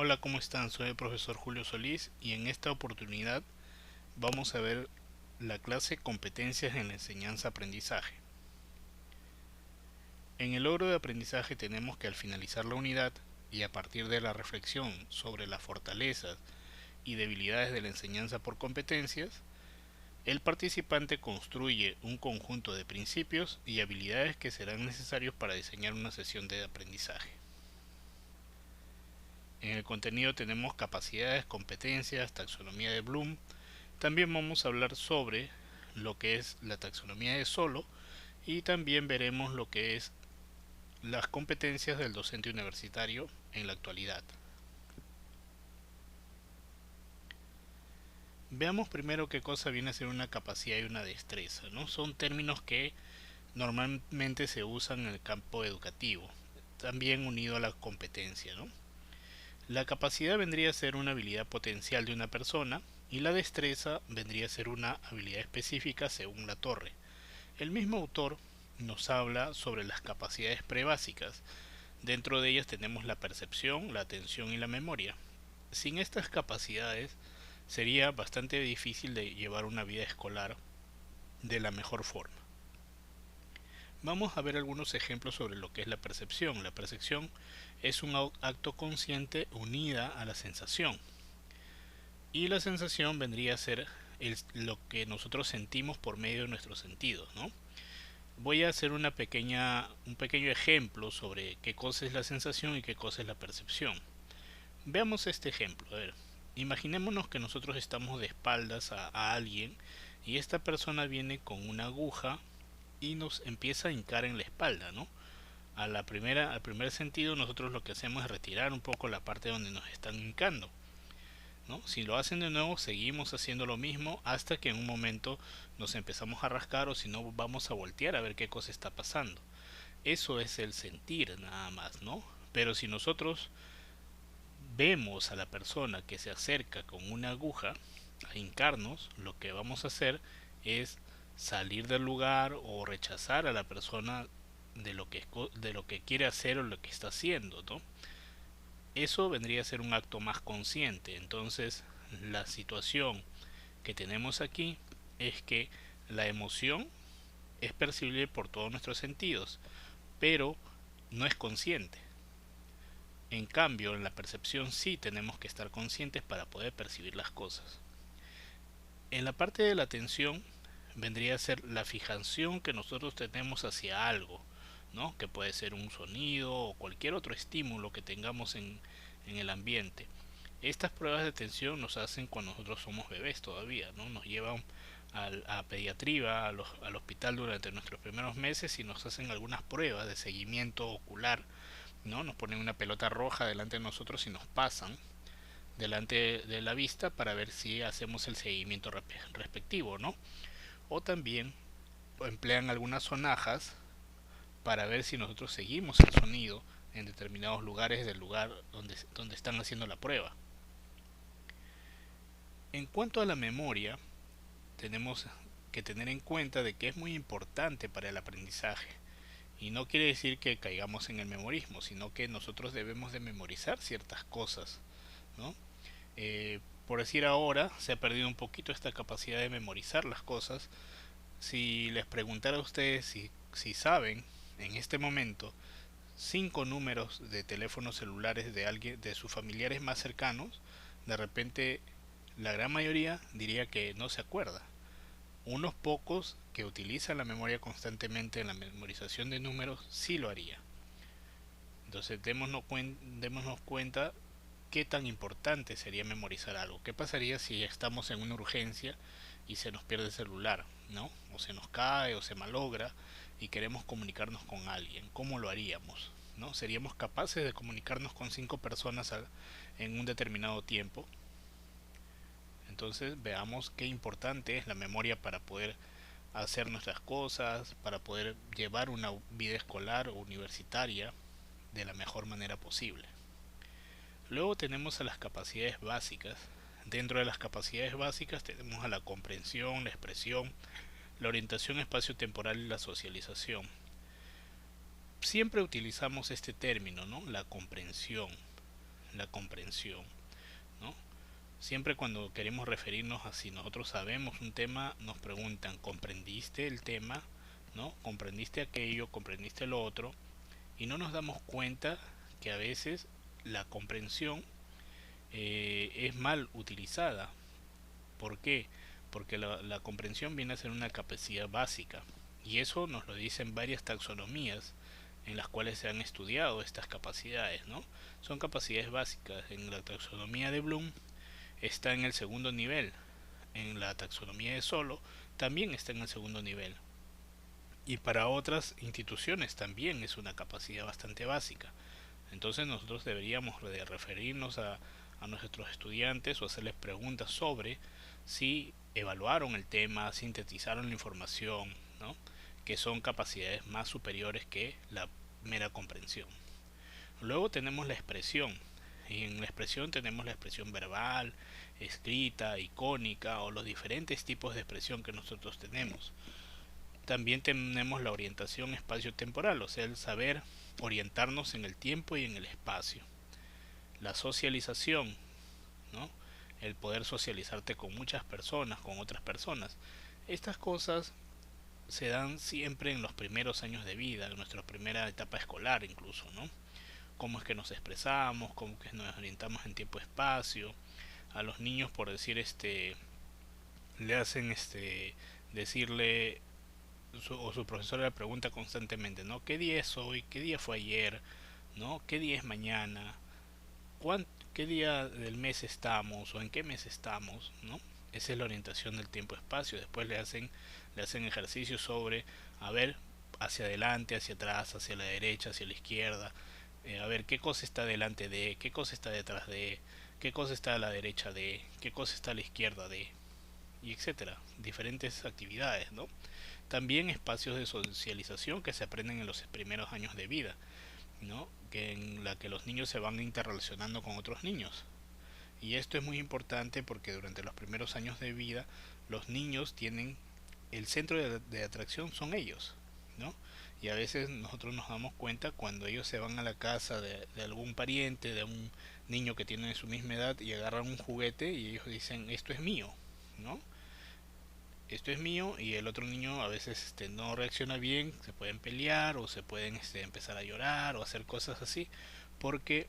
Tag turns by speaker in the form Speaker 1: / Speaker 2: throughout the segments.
Speaker 1: Hola, ¿cómo están? Soy el profesor Julio Solís y en esta oportunidad vamos a ver la clase Competencias en la enseñanza-aprendizaje. En el logro de aprendizaje tenemos que al finalizar la unidad y a partir de la reflexión sobre las fortalezas y debilidades de la enseñanza por competencias, el participante construye un conjunto de principios y habilidades que serán necesarios para diseñar una sesión de aprendizaje. En el contenido tenemos capacidades, competencias, taxonomía de Bloom. También vamos a hablar sobre lo que es la taxonomía de Solo y también veremos lo que es las competencias del docente universitario en la actualidad. Veamos primero qué cosa viene a ser una capacidad y una destreza, ¿no? Son términos que normalmente se usan en el campo educativo, también unido a la competencia, ¿no? La capacidad vendría a ser una habilidad potencial de una persona y la destreza vendría a ser una habilidad específica según la torre. El mismo autor nos habla sobre las capacidades prebásicas. Dentro de ellas tenemos la percepción, la atención y la memoria. Sin estas capacidades sería bastante difícil de llevar una vida escolar de la mejor forma. Vamos a ver algunos ejemplos sobre lo que es la percepción. La percepción es un acto consciente unida a la sensación. Y la sensación vendría a ser lo que nosotros sentimos por medio de nuestros sentidos, ¿no? Voy a hacer un pequeño ejemplo sobre qué cosa es la sensación y qué cosa es la percepción. Veamos este ejemplo. A ver, imaginémonos que nosotros estamos de espaldas a alguien y esta persona viene con una aguja y nos empieza a hincar en la espalda, ¿no? Al primer sentido nosotros lo que hacemos es retirar un poco la parte donde nos están hincando, ¿no? Si lo hacen de nuevo, seguimos haciendo lo mismo hasta que en un momento nos empezamos a rascar o si no vamos a voltear a ver qué cosa está pasando. Eso es el sentir nada más, ¿no? Pero si nosotros vemos a la persona que se acerca con una aguja a hincarnos, lo que vamos a hacer es salir del lugar o rechazar a la persona de lo que quiere hacer o lo que está haciendo, ¿no? Eso vendría a ser un acto más consciente. Entonces, la situación que tenemos aquí es que la emoción es percibible por todos nuestros sentidos, pero no es consciente. En cambio, en la percepción sí tenemos que estar conscientes para poder percibir las cosas. En la parte de la atención vendría a ser la fijación que nosotros tenemos hacia algo, ¿no? Que puede ser un sonido o cualquier otro estímulo que tengamos en el ambiente. Estas pruebas de atención nos hacen cuando nosotros somos bebés todavía, ¿no? Nos llevan a pediatría, al hospital durante nuestros primeros meses y nos hacen algunas pruebas de seguimiento ocular, ¿no? Nos ponen una pelota roja delante de nosotros y nos pasan delante de la vista para ver si hacemos el seguimiento respectivo, ¿no? O también emplean algunas sonajas para ver si nosotros seguimos el sonido en determinados lugares del lugar donde están haciendo la prueba. En cuanto a la memoria, tenemos que tener en cuenta de que es muy importante para el aprendizaje. Y no quiere decir que caigamos en el memorismo, sino que nosotros debemos de memorizar ciertas cosas, ¿no? Por decir ahora, se ha perdido un poquito esta capacidad de memorizar las cosas. Si les preguntara a ustedes si saben en este momento 5 números de teléfonos celulares de alguien, de sus familiares más cercanos, de repente la gran mayoría diría que no se acuerda. Unos pocos que utilizan la memoria constantemente en la memorización de números sí lo haría. Entonces démonos cuenta qué tan importante sería memorizar algo. ¿Qué pasaría si estamos en una urgencia y se nos pierde el celular, ¿no? O se nos cae o se malogra y queremos comunicarnos con alguien. ¿Cómo lo haríamos? ¿No? ¿Seríamos capaces de comunicarnos con 5 personas en un determinado tiempo? Entonces veamos qué importante es la memoria para poder hacer nuestras cosas, para poder llevar una vida escolar o universitaria de la mejor manera posible. Luego tenemos a las capacidades básicas. Dentro de las capacidades básicas tenemos a la comprensión, la expresión, la orientación espacio-temporal y la socialización. Siempre utilizamos este término, ¿no? La comprensión. la comprensión, ¿no? Siempre cuando queremos referirnos a si nosotros sabemos un tema, nos preguntan, ¿comprendiste el tema? ¿No? ¿Comprendiste aquello? ¿Comprendiste lo otro? Y no nos damos cuenta que a veces la comprensión es mal utilizada. ¿Por qué? Porque la comprensión viene a ser una capacidad básica. Y eso nos lo dicen varias taxonomías en las cuales se han estudiado estas capacidades, ¿no? Son capacidades básicas. En la taxonomía de Bloom está en el segundo nivel. En la taxonomía de Solo también está en el segundo nivel. Y para otras instituciones también es una capacidad bastante básica. Entonces nosotros deberíamos de referirnos a nuestros estudiantes o hacerles preguntas sobre si evaluaron el tema, sintetizaron la información, ¿no? Que son capacidades más superiores que la mera comprensión. Luego tenemos la expresión. Y en la expresión tenemos la expresión verbal, escrita, icónica o los diferentes tipos de expresión que nosotros tenemos. También tenemos la orientación espacio-temporal, o sea, el saber orientarnos en el tiempo y en el espacio. La socialización, ¿no? El poder socializarte con muchas personas, con otras personas. Estas cosas se dan siempre en los primeros años de vida, en nuestra primera etapa escolar incluso, ¿no? Cómo es que nos expresamos, cómo es que nos orientamos en tiempo-espacio. A los niños, por decir, le hacen decirle o su profesora le pregunta constantemente, ¿no? ¿Qué día es hoy? ¿Qué día fue ayer? ¿No? ¿Qué día es mañana? ¿Qué día del mes estamos? ¿O en qué mes estamos? ¿No? Esa es la orientación del tiempo-espacio. Después le hacen ejercicios sobre, a ver, hacia adelante, hacia atrás, hacia la derecha, hacia la izquierda. A ver, ¿qué cosa está delante de? ¿Qué cosa está detrás de? ¿Qué cosa está a la derecha de? ¿Qué cosa está a la izquierda de? Y etcétera. Diferentes actividades, ¿no? También espacios de socialización que se aprenden en los primeros años de vida, ¿no? Que en la que los niños se van interrelacionando con otros niños. Y esto es muy importante porque durante los primeros años de vida los niños tienen el centro de atracción son ellos, ¿no? Y a veces nosotros nos damos cuenta cuando ellos se van a la casa de algún pariente, de un niño que tiene su misma edad y agarran un juguete y ellos dicen esto es mío, ¿no? Esto es mío, y el otro niño a veces no reacciona bien, se pueden pelear o se pueden empezar a llorar o hacer cosas así porque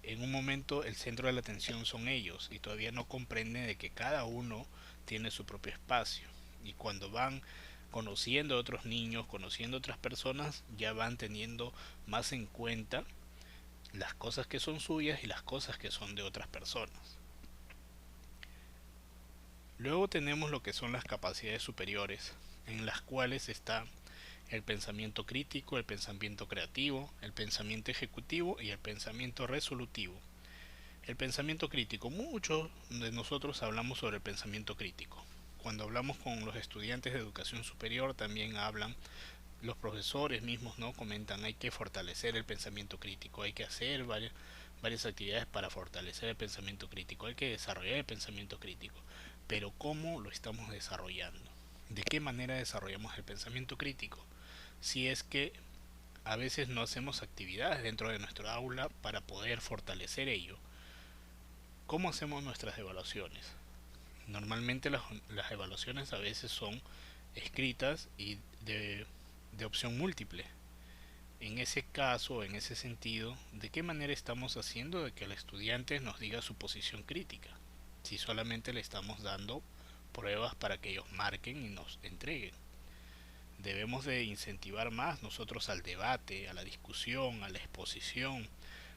Speaker 1: en un momento el centro de la atención son ellos y todavía no comprenden de que cada uno tiene su propio espacio, y cuando van conociendo a otros niños, conociendo a otras personas, ya van teniendo más en cuenta las cosas que son suyas y las cosas que son de otras personas. Luego tenemos lo que son las capacidades superiores, en las cuales está el pensamiento crítico, el pensamiento creativo, el pensamiento ejecutivo y el pensamiento resolutivo. El pensamiento crítico, muchos de nosotros hablamos sobre el pensamiento crítico. Cuando hablamos con los estudiantes de educación superior también hablan, los profesores mismos no comentan, hay que fortalecer el pensamiento crítico, hay que hacer varias actividades para fortalecer el pensamiento crítico, hay que desarrollar el pensamiento crítico. Pero ¿cómo lo estamos desarrollando? ¿De qué manera desarrollamos el pensamiento crítico? Si es que a veces no hacemos actividades dentro de nuestro aula para poder fortalecer ello. ¿Cómo hacemos nuestras evaluaciones? Normalmente las evaluaciones a veces son escritas y de opción múltiple. En ese caso, en ese sentido, ¿de qué manera estamos haciendo de que el estudiante nos diga su posición crítica? Si solamente le estamos dando pruebas para que ellos marquen y nos entreguen. Debemos de incentivar más nosotros al debate, a la discusión, a la exposición,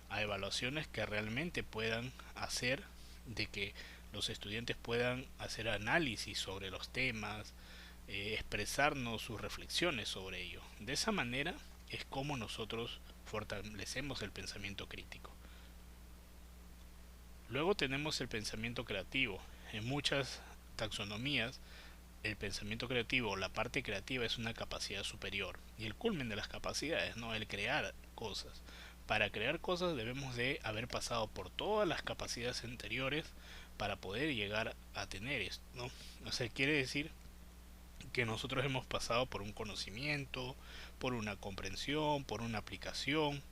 Speaker 1: a evaluaciones que realmente puedan hacer de que los estudiantes puedan hacer análisis sobre los temas, expresarnos sus reflexiones sobre ello. De esa manera es como nosotros fortalecemos el pensamiento crítico. Luego tenemos el pensamiento creativo. En muchas taxonomías, el pensamiento creativo, la parte creativa es una capacidad superior y el culmen de las capacidades, ¿no? El crear cosas. Para crear cosas debemos de haber pasado por todas las capacidades anteriores para poder llegar a tener esto, ¿no? O sea, quiere decir que nosotros hemos pasado por un conocimiento, por una comprensión, por una aplicación,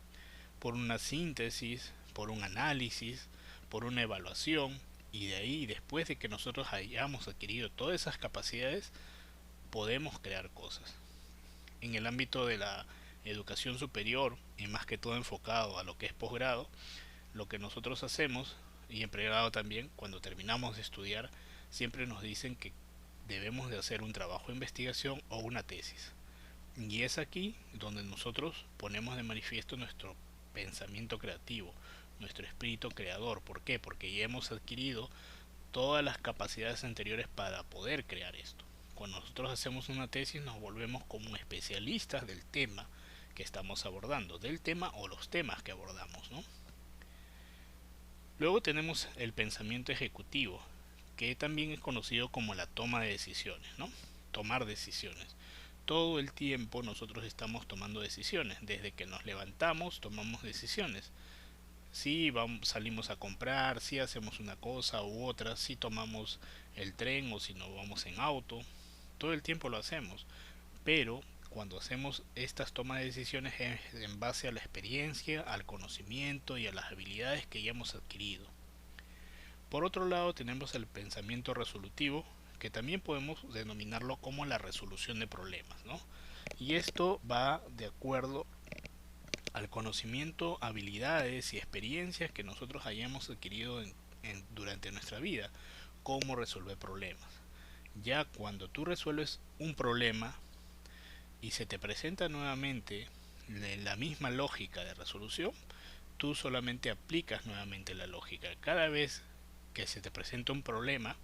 Speaker 1: por una síntesis, por un análisis, por una evaluación, y de ahí, después de que nosotros hayamos adquirido todas esas capacidades, podemos crear cosas. En el ámbito de la educación superior, y más que todo enfocado a lo que es posgrado, lo que nosotros hacemos, y en pregrado también, cuando terminamos de estudiar, siempre nos dicen que debemos de hacer un trabajo de investigación o una tesis. Y es aquí donde nosotros ponemos de manifiesto nuestro pensamiento creativo, nuestro espíritu creador. ¿Por qué? Porque ya hemos adquirido todas las capacidades anteriores para poder crear esto. Cuando nosotros hacemos una tesis nos volvemos como especialistas del tema que estamos abordando, del tema o los temas que abordamos, ¿no? Luego tenemos el pensamiento ejecutivo, que también es conocido como la toma de decisiones, ¿no? Tomar decisiones. Todo el tiempo nosotros estamos tomando decisiones. Desde que nos levantamos tomamos decisiones. Si vamos, salimos a comprar, si hacemos una cosa u otra, si tomamos el tren o si no vamos en auto. Todo el tiempo lo hacemos. Pero cuando hacemos estas tomas de decisiones es en base a la experiencia, al conocimiento y a las habilidades que ya hemos adquirido. Por otro lado tenemos el pensamiento resolutivo, que también podemos denominarlo como la resolución de problemas, ¿no? Y esto va de acuerdo al conocimiento, habilidades y experiencias que nosotros hayamos adquirido durante nuestra vida, cómo resolver problemas. Ya cuando tú resuelves un problema y se te presenta nuevamente la misma lógica de resolución, tú solamente aplicas nuevamente la lógica. Cada vez que se te presenta un problema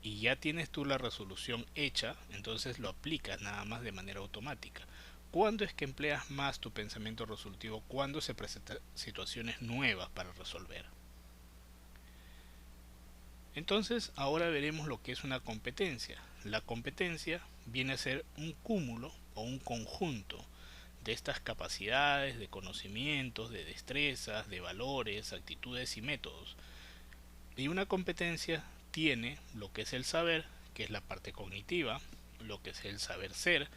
Speaker 1: y ya tienes tú la resolución hecha, entonces lo aplicas nada más de manera automática. ¿Cuándo es que empleas más tu pensamiento resolutivo? Cuando se presentan situaciones nuevas para resolver. Entonces ahora veremos lo que es una competencia. La competencia viene a ser un cúmulo o un conjunto de estas capacidades, de conocimientos, de destrezas, de valores, actitudes y métodos. Y una competencia tiene lo que es el saber, que es la parte cognitiva, lo que es el saber ser,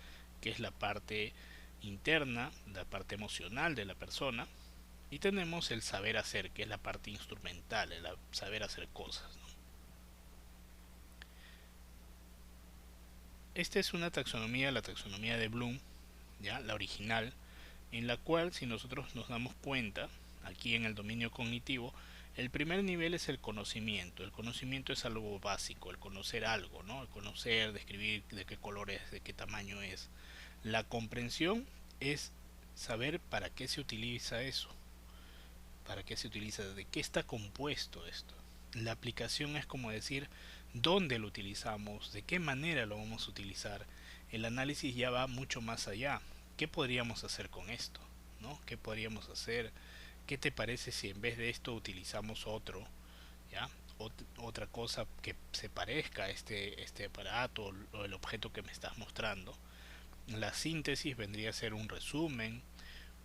Speaker 1: que es la parte interna, la parte emocional de la persona, y tenemos el saber hacer, que es la parte instrumental, el saber hacer cosas, ¿no? Esta es una taxonomía, la taxonomía de Bloom, ya la original, en la cual, si nosotros nos damos cuenta, aquí en el dominio cognitivo, el primer nivel es el conocimiento. El conocimiento es algo básico, el conocer algo, ¿no? El conocer, describir de qué color es, de qué tamaño es. La comprensión es saber para qué se utiliza eso, para qué se utiliza, de qué está compuesto esto. La aplicación es como decir dónde lo utilizamos, de qué manera lo vamos a utilizar. El análisis ya va mucho más allá. ¿Qué podríamos hacer con esto? ¿No? ¿Qué podríamos hacer? ¿Qué te parece si en vez de esto utilizamos otro? ¿Ya? Otra cosa que se parezca a este aparato o el objeto que me estás mostrando. La síntesis vendría a ser un resumen,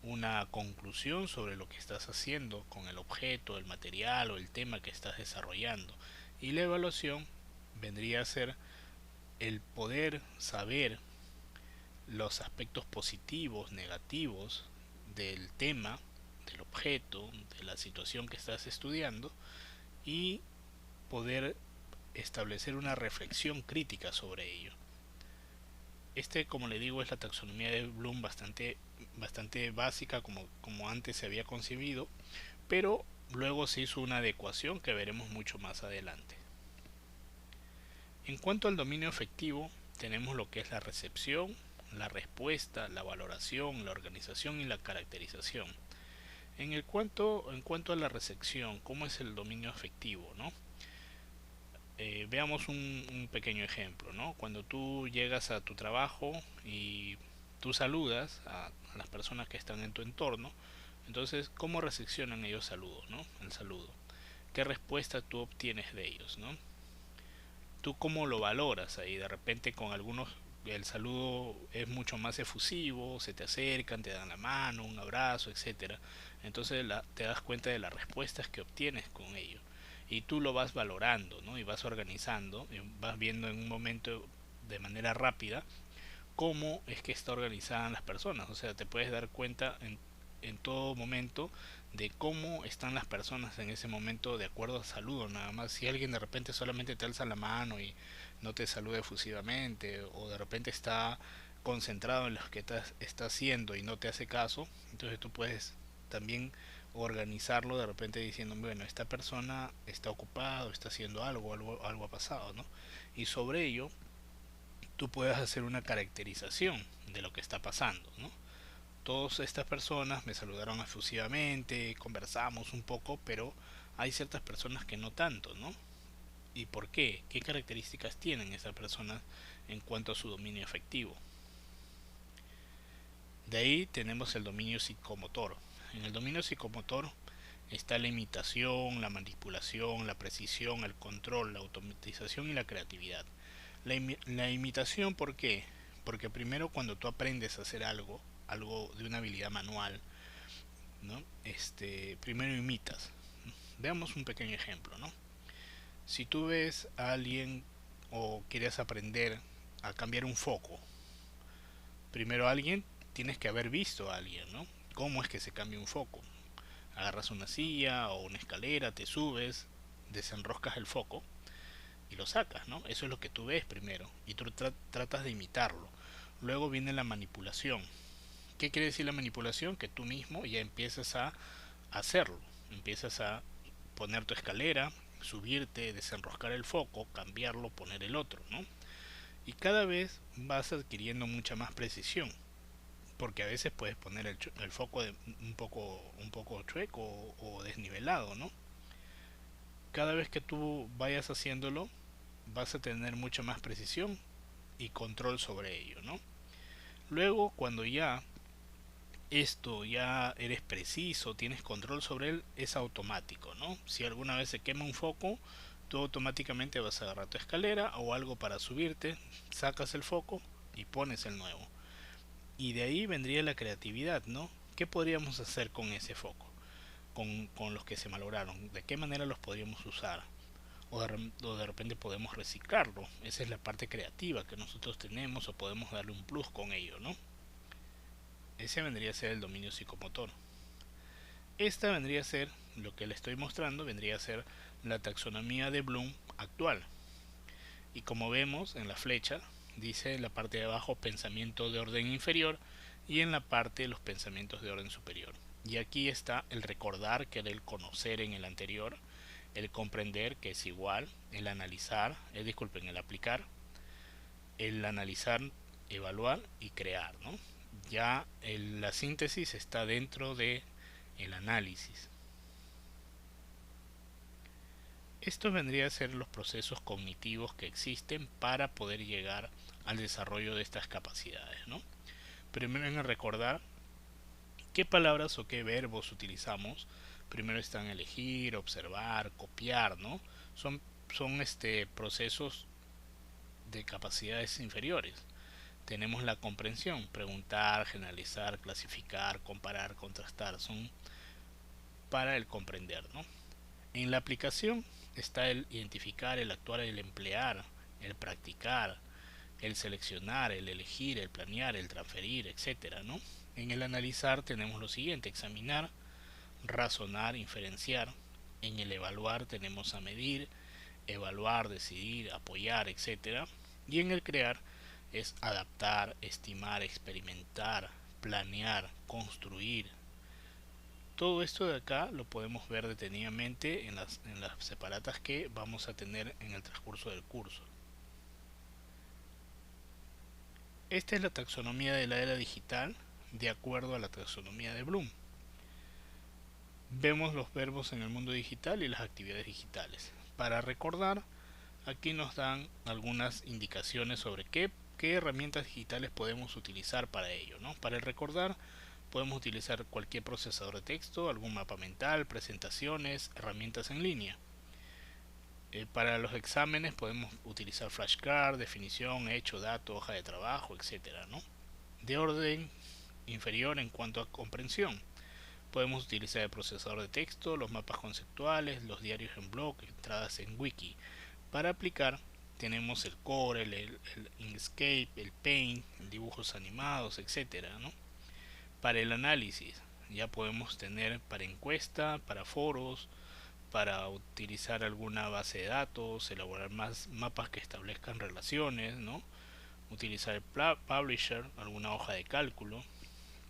Speaker 1: una conclusión sobre lo que estás haciendo con el objeto, el material o el tema que estás desarrollando. Y la evaluación vendría a ser el poder saber los aspectos positivos, negativos del tema, del objeto, de la situación que estás estudiando y poder establecer una reflexión crítica sobre ello. Como le digo, es la taxonomía de Bloom bastante básica como antes se había concebido, pero luego se hizo una adecuación que veremos mucho más adelante. En cuanto al dominio afectivo, tenemos lo que es la recepción, la respuesta, la valoración, la organización y la caracterización. En cuanto a la recepción, ¿cómo es el dominio afectivo, no? Veamos un pequeño ejemplo, ¿no? Cuando tú llegas a tu trabajo y tú saludas a las personas que están en tu entorno, entonces, ¿cómo recepcionan ellos saludos, ¿no? El saludo. ¿Qué respuesta tú obtienes de ellos, ¿no? ¿Tú cómo lo valoras ahí? De repente con algunos el saludo es mucho más efusivo, se te acercan, te dan la mano, un abrazo, etcétera. Entonces te das cuenta de las respuestas que obtienes con ello. Y tú lo vas valorando, ¿no? Y vas organizando, y vas viendo en un momento de manera rápida cómo es que está organizada las personas. O sea, te puedes dar cuenta en todo momento de cómo están las personas en ese momento de acuerdo al saludo nada más. Si alguien de repente solamente te alza la mano y no te saluda efusivamente, o de repente está concentrado en lo que está haciendo y no te hace caso, entonces tú puedes también organizarlo de repente diciendo, bueno, esta persona está ocupado, está haciendo algo ha pasado, ¿no? Y sobre ello tú puedes hacer una caracterización de lo que está pasando, ¿no? Todas estas personas me saludaron efusivamente, conversamos un poco, pero hay ciertas personas que no tanto, ¿no? ¿Y por qué? ¿Qué características tienen esas personas en cuanto a su dominio afectivo? De ahí tenemos el dominio psicomotor. En el dominio psicomotor está la imitación, la manipulación, la precisión, el control, la automatización y la creatividad. La imitación, ¿por qué? Porque primero cuando tú aprendes a hacer algo de una habilidad manual, ¿no? Primero imitas. Veamos un pequeño ejemplo, ¿no? Si tú ves a alguien o quieres aprender a cambiar un foco, primero alguien tienes que haber visto a alguien, ¿no? ¿Cómo es que se cambia un foco? Agarras una silla o una escalera, te subes, desenroscas el foco y lo sacas, ¿no? Eso es lo que tú ves primero y tú tratas de imitarlo. Luego viene la manipulación. ¿Qué quiere decir la manipulación? Que tú mismo ya empiezas a hacerlo. Empiezas a poner tu escalera, subirte, desenroscar el foco, cambiarlo, poner el otro, ¿no? Y cada vez vas adquiriendo mucha más precisión, porque a veces puedes poner el foco un poco chueco o desnivelado, ¿no? Cada vez que tú vayas haciéndolo, vas a tener mucha más precisión y control sobre ello, ¿no? Luego, cuando ya eres preciso, tienes control sobre él, es automático, ¿no? Si alguna vez se quema un foco, tú automáticamente vas a agarrar tu escalera o algo para subirte, sacas el foco y pones el nuevo. Y de ahí vendría la creatividad, ¿no? ¿Qué podríamos hacer con ese foco? Con los que se malograron, ¿de qué manera los podríamos usar? O de repente podemos reciclarlo. Esa es la parte creativa que nosotros tenemos, o podemos darle un plus con ello, ¿no? Ese vendría a ser el dominio psicomotor. Esta vendría a ser, lo que le estoy mostrando, vendría a ser la taxonomía de Bloom actual. Y como vemos en la flecha, dice en la parte de abajo pensamiento de orden inferior y en la parte los pensamientos de orden superior. Y aquí está el recordar, que era el conocer en el anterior, el comprender, que es igual, el analizar, disculpen, el aplicar, el analizar, evaluar y crear, ¿no? Ya la síntesis está dentro de el análisis. Esto vendría a ser los procesos cognitivos que existen para poder llegar al desarrollo de estas capacidades, ¿no? Primero en recordar qué palabras o qué verbos utilizamos. Primero están elegir, observar, copiar, ¿no? Son procesos de capacidades inferiores. Tenemos la comprensión, preguntar, generalizar, clasificar, comparar, contrastar, son para el comprender, ¿no? En la aplicación está el identificar, el actuar, el emplear, el practicar, el seleccionar, el elegir, el planear, el transferir, etcétera, ¿no? En el analizar tenemos lo siguiente: examinar, razonar, inferenciar. En el evaluar tenemos a medir, evaluar, decidir, apoyar, etcétera. Y en el crear es adaptar, estimar, experimentar, planear, construir. Todo esto de acá lo podemos ver detenidamente en las separatas que vamos a tener en el transcurso del curso. Esta es la taxonomía de la era digital de acuerdo a la taxonomía de Bloom. Vemos los verbos en el mundo digital y las actividades digitales. Para recordar, aquí nos dan algunas indicaciones sobre qué herramientas digitales podemos utilizar para ello, ¿no? Para el recordar podemos utilizar cualquier procesador de texto, algún mapa mental, presentaciones, herramientas en línea. Para los exámenes podemos utilizar flashcard, definición, hecho, dato, hoja de trabajo, etcétera, ¿no? De orden inferior en cuanto a comprensión, podemos utilizar el procesador de texto, los mapas conceptuales, los diarios en blog, entradas en wiki. Para aplicar tenemos el Corel, el Inkscape, el Paint, dibujos animados, etcétera, ¿no? Para el análisis Ya podemos tener para encuesta, para foros, para utilizar alguna base de datos, elaborar más mapas que establezcan relaciones, ¿no? Utilizar el publisher, alguna hoja de cálculo.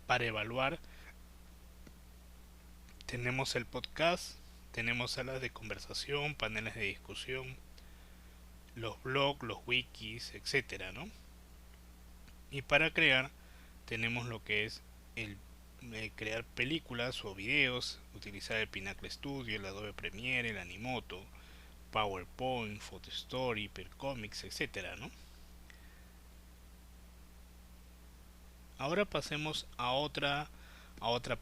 Speaker 1: Para evaluar tenemos el podcast, tenemos salas de conversación, paneles de discusión, los blogs, los wikis, etcétera, ¿no? Y para crear tenemos lo que es el crear películas o videos, utilizar el Pinnacle Studio, el Adobe Premiere, el Animoto, PowerPoint, Photostory, Percomics, etcétera, ¿no? Ahora pasemos a otra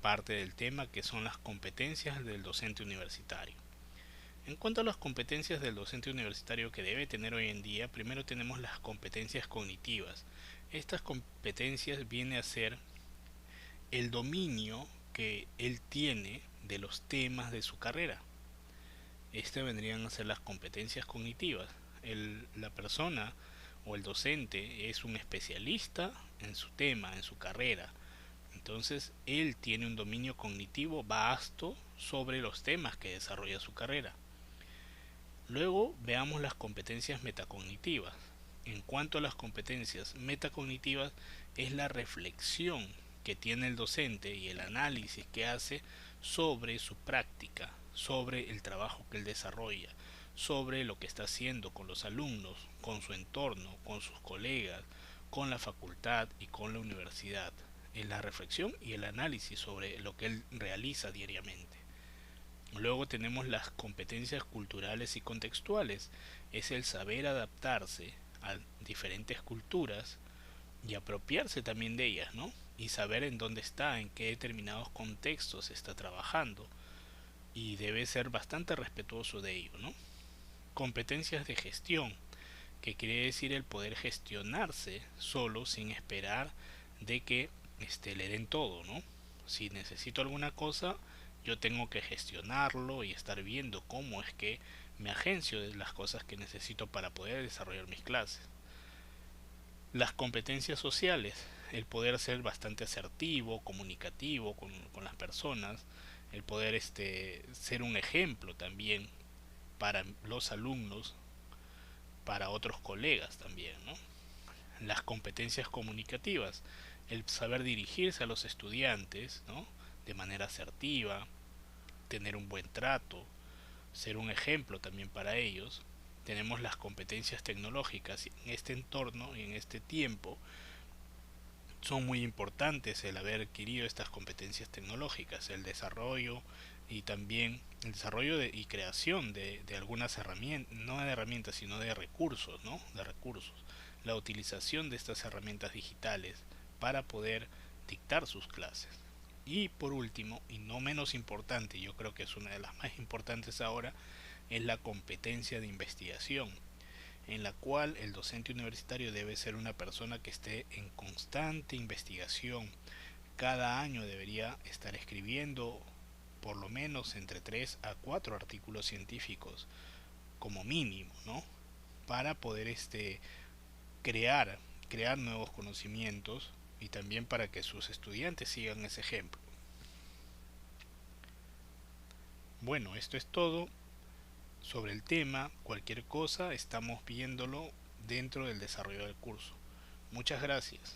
Speaker 1: parte del tema, que son las competencias del docente universitario. En cuanto a las competencias del docente universitario que debe tener hoy en día, primero tenemos las competencias cognitivas. Estas competencias viene a ser el dominio que él tiene de los temas de su carrera. Estas vendrían a ser las competencias cognitivas. La persona o el docente es un especialista en su tema, en su carrera. Entonces, él tiene un dominio cognitivo vasto sobre los temas que desarrolla su carrera. Luego veamos las competencias metacognitivas. En cuanto a las competencias metacognitivas, es la reflexión que tiene el docente y el análisis que hace sobre su práctica, sobre el trabajo que él desarrolla, sobre lo que está haciendo con los alumnos, con su entorno, con sus colegas, con la facultad y con la universidad. Es la reflexión y el análisis sobre lo que él realiza diariamente. Luego tenemos las competencias culturales y contextuales. Es el saber adaptarse a diferentes culturas y apropiarse también de ellas, ¿no? Y saber en dónde está, en qué determinados contextos está trabajando. Y debe ser bastante respetuoso de ello, ¿no? Competencias de gestión, que quiere decir el poder gestionarse solo sin esperar de que le den todo, ¿no? Si necesito alguna cosa, yo tengo que gestionarlo y estar viendo cómo es que me agencio de las cosas que necesito para poder desarrollar mis clases. Las competencias sociales, el poder ser bastante asertivo, comunicativo con las personas, el poder ser un ejemplo también para los alumnos, para otros colegas también, ¿no? Las competencias comunicativas, el saber dirigirse a los estudiantes, ¿no? De manera asertiva, tener un buen trato, ser un ejemplo también para ellos. Tenemos las competencias tecnológicas en este entorno y en este tiempo. Son muy importantes el haber adquirido estas competencias tecnológicas, el desarrollo y también el desarrollo y creación de algunas herramientas, no de herramientas, sino de recursos, ¿no? De recursos. La utilización de estas herramientas digitales para poder dictar sus clases. Y por último, y no menos importante, yo creo que es una de las más importantes ahora, es la competencia de investigación, en la cual el docente universitario debe ser una persona que esté en constante investigación. Cada año debería estar escribiendo por lo menos entre 3 a 4 artículos científicos como mínimo, ¿no? Para poder crear crear nuevos conocimientos y también para que sus estudiantes sigan ese ejemplo. Bueno, esto es todo sobre el tema. Cualquier cosa estamos viéndolo dentro del desarrollo del curso. Muchas gracias.